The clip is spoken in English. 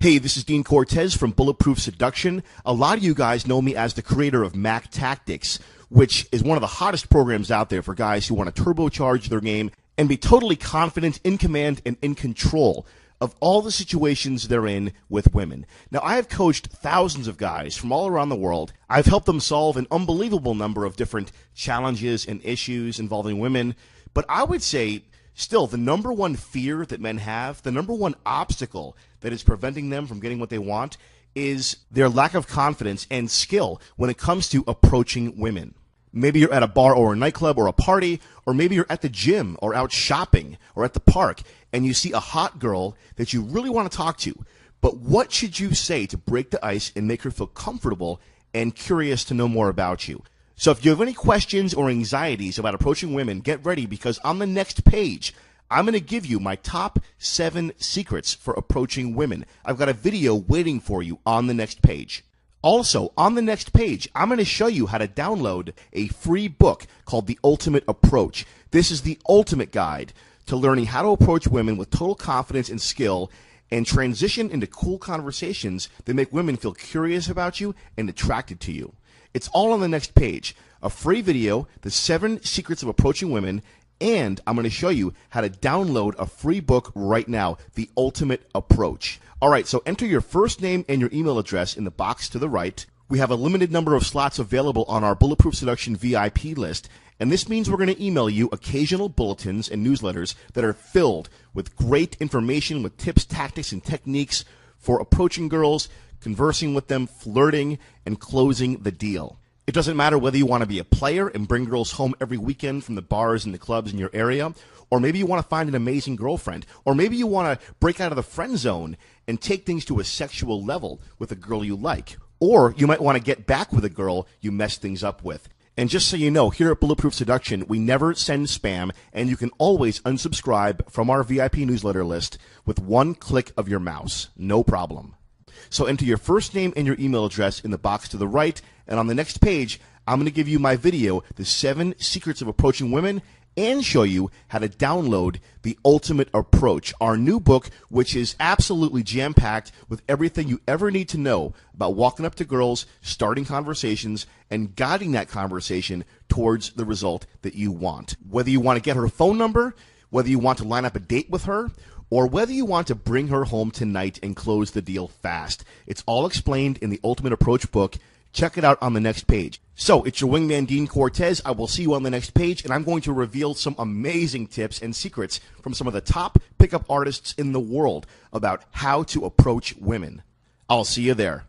Hey, this is Dean Cortez from Bulletproof Seduction. A lot of you guys know me as the creator of Mac Tactics, which is one of the hottest programs out there for guys who want to turbocharge their game and be totally confident, in command, and in control of all the situations they're in with women. Now, I have coached thousands of guys from all around the world. I've helped them solve an unbelievable number of different challenges and issues involving women. But I would say, still, the number one fear that men have, the number one obstacle that is preventing them from getting what they want, is their lack of confidence and skill when it comes to approaching women. Maybe you're at a bar or a nightclub or a party, or maybe you're at the gym or out shopping or at the park, and you see a hot girl that you really want to talk to. But what should you say to break the ice and make her feel comfortable and curious to know more about you? So if you have any questions or anxieties about approaching women, get ready, because on the next page, I'm going to give you my top 7 secrets for approaching women. I've got a video waiting for you on the next page. Also, on the next page, I'm going to show you how to download a free book called The Ultimate Approach. This is the ultimate guide to learning how to approach women with total confidence and skill and transition into cool conversations that make women feel curious about you and attracted to you. It's all on the next page. A free video, the 7 secrets of approaching women, and I'm going to show you how to download a free book right now, The Ultimate Approach. All right, so enter your first name and your email address in the box to the right. We have a limited number of slots available on our Bulletproof Seduction VIP list, and this means we're going to email you occasional bulletins and newsletters that are filled with great information, with tips, tactics, and techniques for approaching girls, conversing with them, flirting, and closing the deal. It doesn't matter whether you want to be a player and bring girls home every weekend from the bars and the clubs in your area, or maybe you want to find an amazing girlfriend, or maybe you want to break out of the friend zone and take things to a sexual level with a girl you like. Or you might want to get back with a girl you messed things up with. And just so you know, here at Bulletproof Seduction, we never send spam, and you can always unsubscribe from our VIP newsletter list with one click of your mouse. No problem. So enter your first name and your email address in the box to the right, and on the next page, I'm going to give you my video, The 7 Secrets of Approaching Women, and show you how to download The Ultimate Approach, our new book, which is absolutely jam-packed with everything you ever need to know about walking up to girls, starting conversations, and guiding that conversation towards the result that you want. Whether you want to get her phone number, whether you want to line up a date with her, or whether you want to bring her home tonight and close the deal fast. It's all explained in the Ultimate Approach book. Check it out on the next page. So, it's your wingman, Dean Cortez. I will see you on the next page, and I'm going to reveal some amazing tips and secrets from some of the top pickup artists in the world about how to approach women. I'll see you there.